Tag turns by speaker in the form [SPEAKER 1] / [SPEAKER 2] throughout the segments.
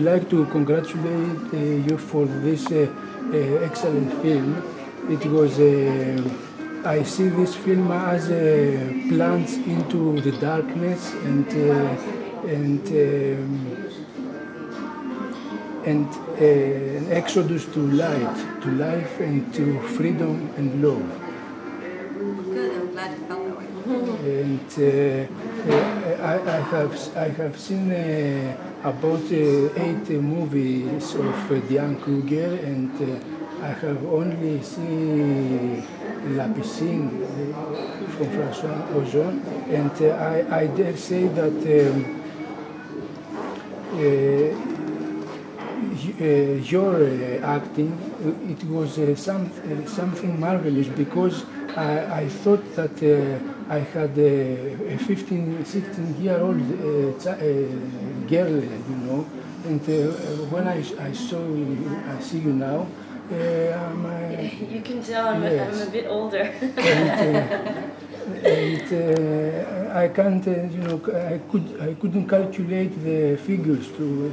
[SPEAKER 1] I'd like to congratulate you for this excellent film. It was I see this film as a plunge into the darkness and an exodus to light, to life and to freedom and love.
[SPEAKER 2] Good, I'm glad it felt that way.
[SPEAKER 1] And I have seen about 8 movies of Νταιάν Κρούγκερ, and I have only seen La Piscine from Fran Oζόν, and I dare say that your acting, it was something marvelous, because I thought that I had a 15, 16-year-old girl, you know, and when I see you now,
[SPEAKER 2] you can tell I'm a bit older.
[SPEAKER 1] and I can't, you know, I couldn't calculate the figures to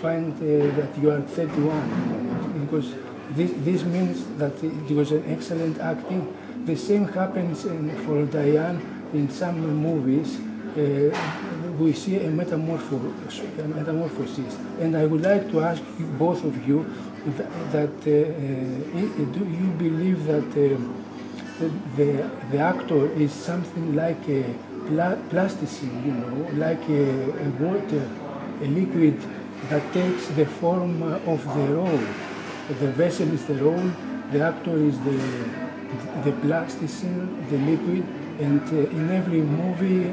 [SPEAKER 1] find that you are 31, because this means that it was an excellent acting. The same happens for Diane in some movies. We see a metamorphosis, and I would like to ask you, both of you, that do you believe that the actor is something like a plasticine, you know, like a water, a liquid that takes the form of the role. The vessel is the role, the actor is the plasticine, the liquid, and in every movie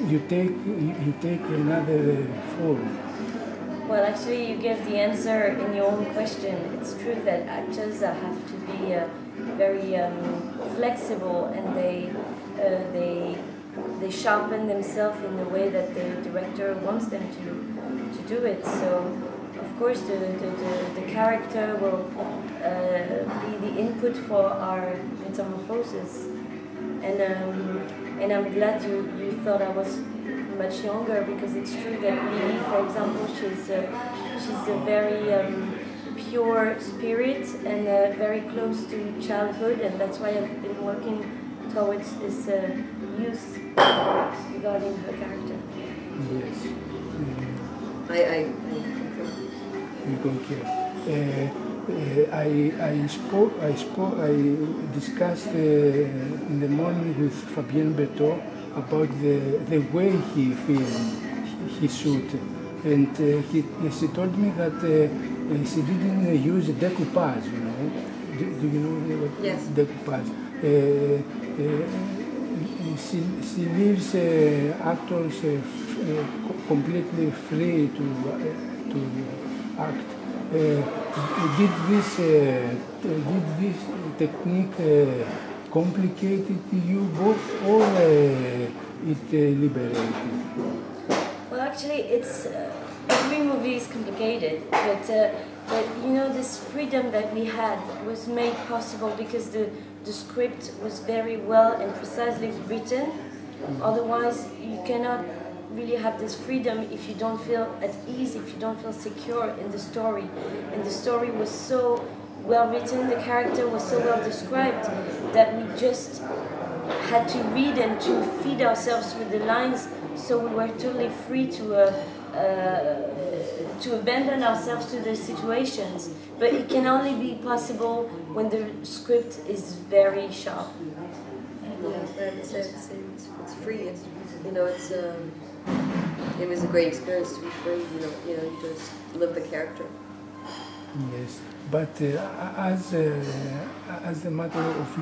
[SPEAKER 1] you take another form.
[SPEAKER 2] Well, actually, you gave the answer in your own question. It's true that actors have to be very flexible, and they sharpen themselves in the way that the director wants them to do it. So, of course, the character will be the input for our metamorphosis. And I'm glad you thought I was much younger, because it's true that Lily, for example, she's a very pure spirit and very close to childhood, and that's why I've been working towards this youth regarding her character.
[SPEAKER 1] Yes.
[SPEAKER 2] I
[SPEAKER 1] concur. I discussed in the morning with Fabienne Berthaud about the way he shoot, and she told me that she didn't use decoupage, you know. Do you know what decoupage? She leaves actors completely free to act. Did this technique complicated you both, or it liberated?
[SPEAKER 2] Well, actually, it's every movie is complicated, but you know, this freedom that we had was made possible because the script was very well and precisely written. Otherwise, you cannot really have this freedom if you don't feel at ease, if you don't feel secure in the story. And the story was so well written, the character was so well described, that we just had to read and to feed ourselves with the lines, so we were totally free to abandon ourselves to the situations. But it can only be possible when the script is very sharp.
[SPEAKER 3] Yeah, it's free. It's, you know, it's it was a great experience to be free. You just live the character.
[SPEAKER 1] Yes, but as a matter of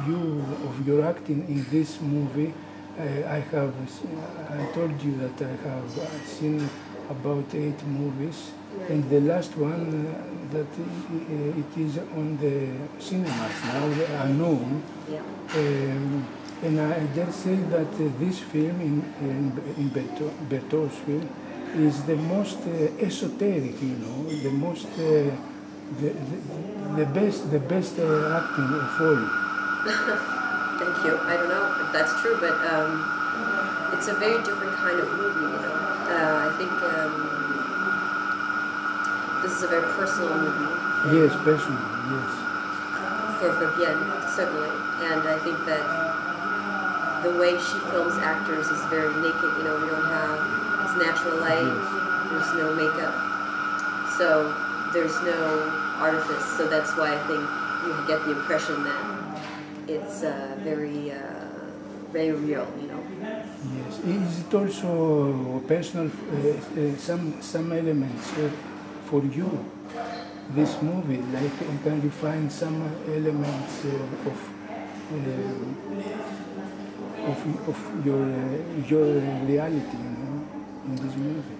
[SPEAKER 1] your acting in this movie, I told you that I have seen about 8 movies, and the last one that it is on the cinemas now, unknown.
[SPEAKER 3] Yeah.
[SPEAKER 1] And I dare say that this film, in Berthaud's film, is the most esoteric, you know, the most, the best acting of all.
[SPEAKER 3] Thank you. I don't know if that's true, but it's a very different kind of movie, you know. I think this is a very personal movie.
[SPEAKER 1] Yes, personal, yes.
[SPEAKER 3] For Fabienne, certainly. And I think that the way she films actors is very naked. You know, we don't have, it's natural light, there's no makeup. So there's no artifice. So that's why I think you get the impression that it's very real, you know.
[SPEAKER 1] Yes. Is it also personal, some elements for you, this movie? Like, can you find some elements of your reality, you know, in this movie?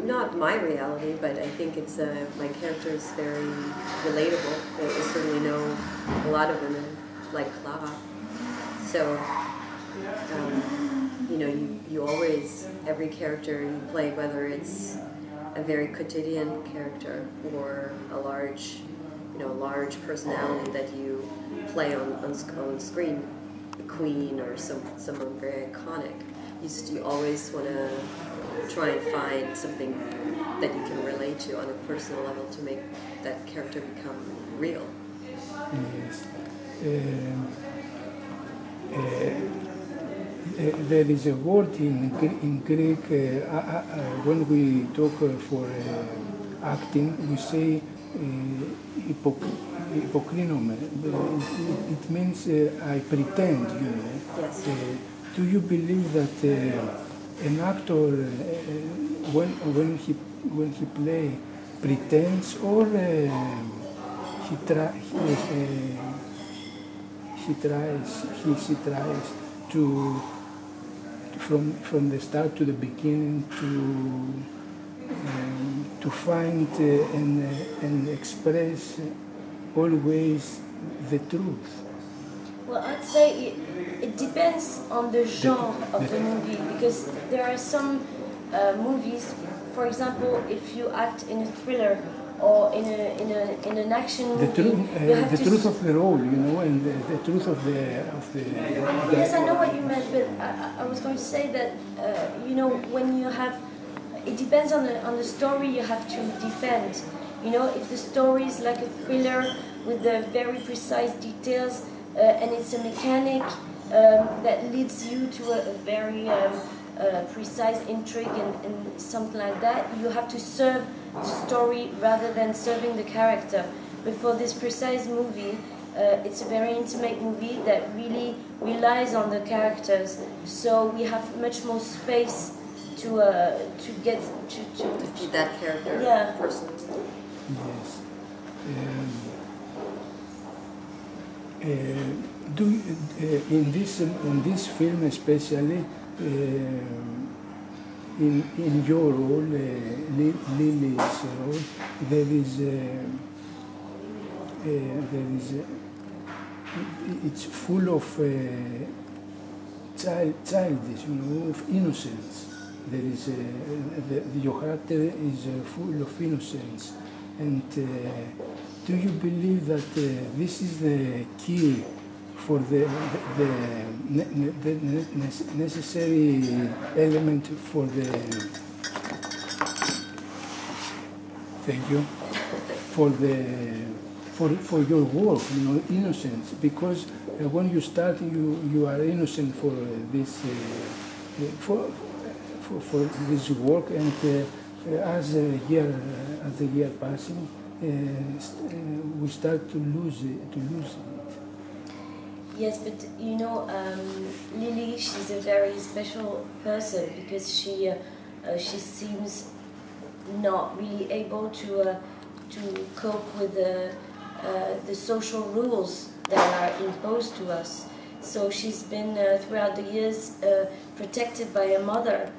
[SPEAKER 3] Not my reality, but I think it's my character is very relatable. I certainly know a lot of women like Clara. So, you know, you always, every character you play, whether it's a very quotidian character or a large, you know, large personality that you play on screen, a queen or someone very iconic, you always want to try and find something that you can relate to on a personal level to make that character become real.
[SPEAKER 1] Yes. There is a word in Greek, when we talk for acting, we say hypokrinome. It means I pretend, you know.
[SPEAKER 3] Yes.
[SPEAKER 1] Do you believe that an actor, when he play, pretends, or he tries to from the start to the beginning to find and express always the truth?
[SPEAKER 2] Well, I'd say it depends on the genre of the movie, because there are some movies, for example, if you act in a thriller or in an action movie,
[SPEAKER 1] the truth of the role, you know, and the truth of the.
[SPEAKER 2] Yes, I know what you meant, but I was going to say that you know, when you have, it depends on the story you have to defend. You know, if the story is like a thriller with the very precise details, and it's a mechanic that leads you to a very precise intrigue and something like that, you have to serve the story rather than serving the character. But for this precise movie, it's a very intimate movie that really relies on the characters, so we have much more space to get to
[SPEAKER 3] feed that character.
[SPEAKER 2] Yeah.
[SPEAKER 3] Person.
[SPEAKER 1] Yes. In this film especially, in your role, Lily's role, it's full of childish, you know, of innocence. There is your character is full of innocence, and do you believe that this is the key for the necessary element for the for your work, you know, innocence, because when you start you are innocent for this for this work, and as the year passing, we start to lose it.
[SPEAKER 2] Yes, but you know, Lily, she's a very special person because she seems not really able to cope with the social rules that are imposed to us. So she's been throughout the years protected by a mother.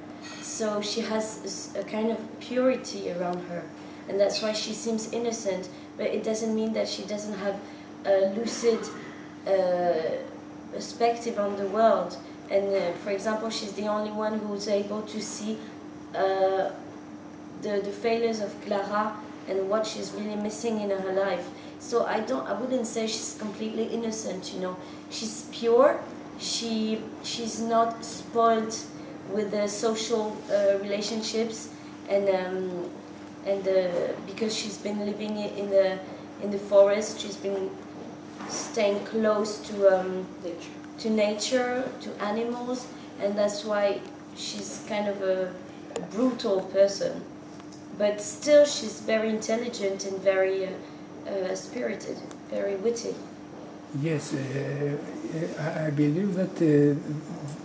[SPEAKER 2] So she has a kind of purity around her, and that's why she seems innocent. But it doesn't mean that she doesn't have a lucid perspective on the world. And for example, she's the only one who's able to see the failures of Clara and what she's really missing in her life. So I wouldn't say she's completely innocent. You know, she's pure. She's not spoiled with the social relationships, and because she's been living in the forest, she's been staying close to nature, to animals, and that's why she's kind of a brutal person. But still, she's very intelligent and very spirited, very witty.
[SPEAKER 1] Yes, I believe that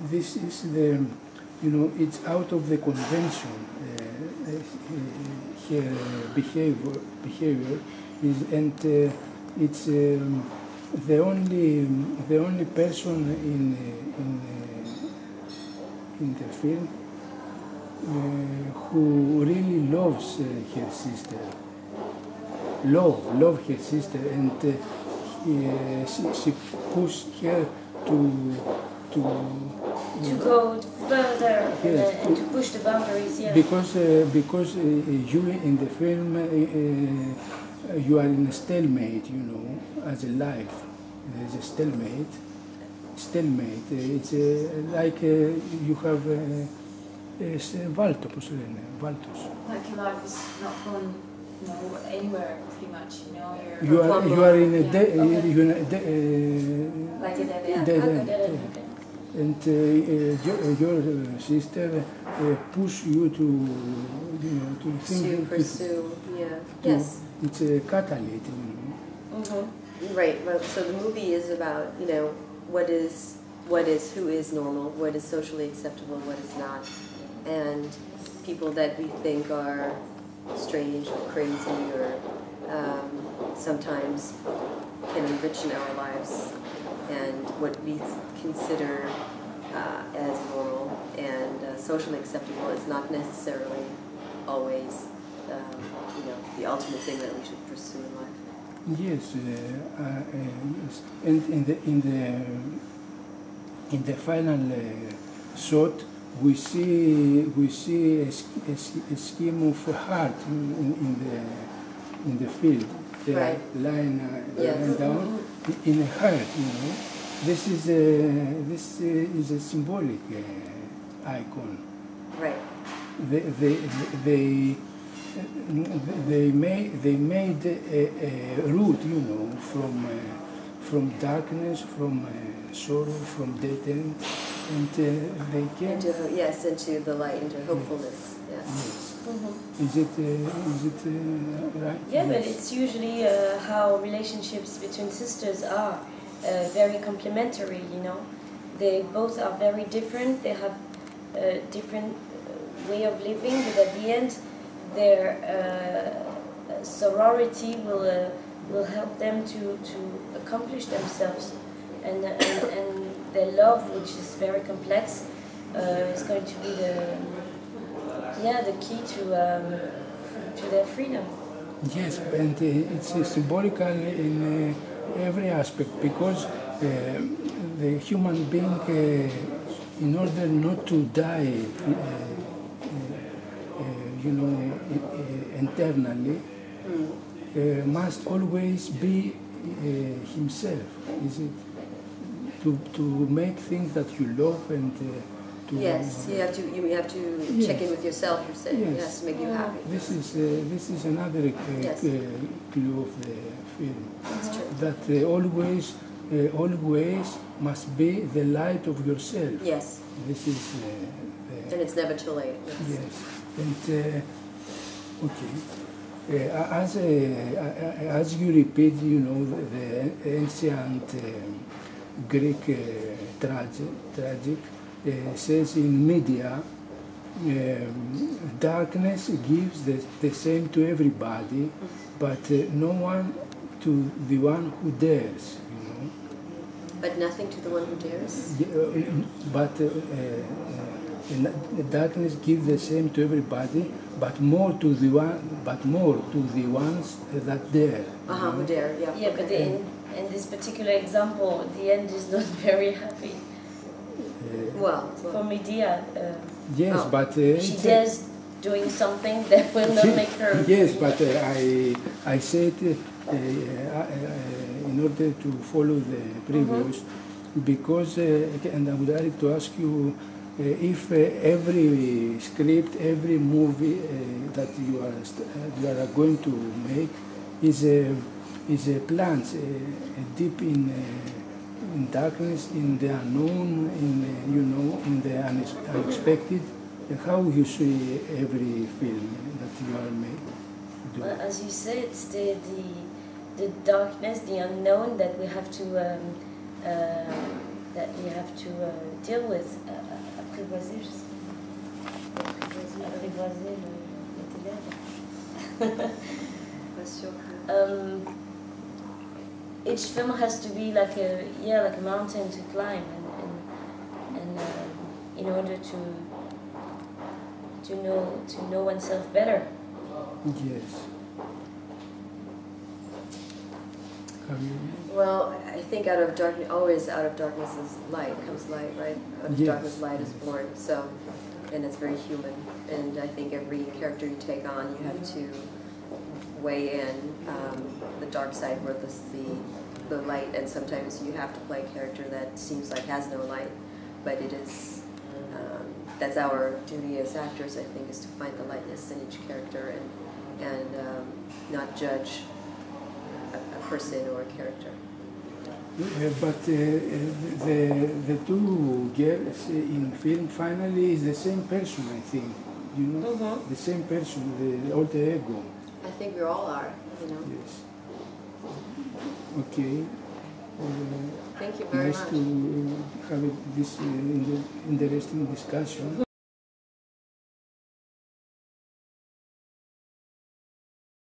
[SPEAKER 1] this is the, it's out of the convention. Her behavior is, and it's the only person in the film who really loves her sister. Love her sister, and she pushed her to
[SPEAKER 2] go further, yes, and to push the boundaries. Yeah.
[SPEAKER 1] Because you in the film you are in a stalemate, as a life. There is a stalemate. It's like you have valto, πώς λένε, valtos.
[SPEAKER 4] Like your life is not going anywhere, pretty much.
[SPEAKER 1] You are in a
[SPEAKER 4] like a dead end.
[SPEAKER 1] And your sister push you to think,
[SPEAKER 3] to pursue. Yes.
[SPEAKER 1] It's a catalyst.
[SPEAKER 3] Right. So the movie is about who is normal, what is socially acceptable, what is not, and people that we think are strange or crazy or sometimes can enrich in our lives, and what we consider as normal and socially acceptable is not necessarily always the ultimate thing that we should pursue in life.
[SPEAKER 1] Yes, and in the final shot, we see a scheme of heart in the film. They are lying down in a heart. This is a symbolic icon.
[SPEAKER 3] Right.
[SPEAKER 1] They made a route, from darkness, from sorrow, from death end, and they came
[SPEAKER 3] into the light, into hopefulness.
[SPEAKER 1] Yes.
[SPEAKER 2] Mm-hmm.
[SPEAKER 1] Is it right?
[SPEAKER 2] Yeah, but it's usually how relationships between sisters are. Very complementary, They both are very different. They have a different way of living, but at the end, their sorority will help them to accomplish themselves, and their love, which is very complex, is going to be the key to their freedom.
[SPEAKER 1] Yes, and it's symbolical in every aspect, because the human being, in order not to die, internally, must always be himself. Is it to make things that you love and to?
[SPEAKER 3] Yes, you have to check in with yourself. You're saying it has to make you happy.
[SPEAKER 1] This is another clue of the film.
[SPEAKER 3] That's true.
[SPEAKER 1] That always must be the light of yourself.
[SPEAKER 3] Yes.
[SPEAKER 1] This is.
[SPEAKER 3] And it's never too late.
[SPEAKER 1] Yes. And okay, as you repeat, the ancient Greek tragic says in media, darkness gives the same to everybody, but no one to the one who dares.
[SPEAKER 3] But nothing to the one who dares.
[SPEAKER 1] But darkness gives the same to everybody, but more to the ones that dare.
[SPEAKER 3] Who dare? Yeah.
[SPEAKER 2] Yeah, but in this particular example, the end is not very happy. For Medea.
[SPEAKER 1] Yes, but
[SPEAKER 2] she dares doing something that will not make her.
[SPEAKER 1] Yes, but I said in order to follow the previous, because and I would like to ask you, if every script, every movie that you are going to make is a plunge deep in darkness, in the unknown, in the unexpected. How you see every film that you are making?
[SPEAKER 2] Well, as you said, it's the darkness, the unknown that we have to deal with. Apprivoiser, je sais pas. Apprivoiser le théâtre. Each film has to be like a mountain to climb, and in order to know oneself better.
[SPEAKER 1] Yes.
[SPEAKER 3] Well, I think always out of darkness is light, comes light, right? Out of darkness, light is born. So, and it's very human. And I think every character you take on, you have to weigh in the dark side versus the light. And sometimes you have to play a character that seems like has no light, but it is. That's our duty as actors, I think, is to find the lightness in each character and not judge a person or a character.
[SPEAKER 1] But the two girls in film finally is the same person, I think. You know, the same person, the alter ego.
[SPEAKER 3] I think we all are, you know.
[SPEAKER 1] Yes. Okay.
[SPEAKER 3] Thank you very much.
[SPEAKER 1] Nice to have this interesting discussion.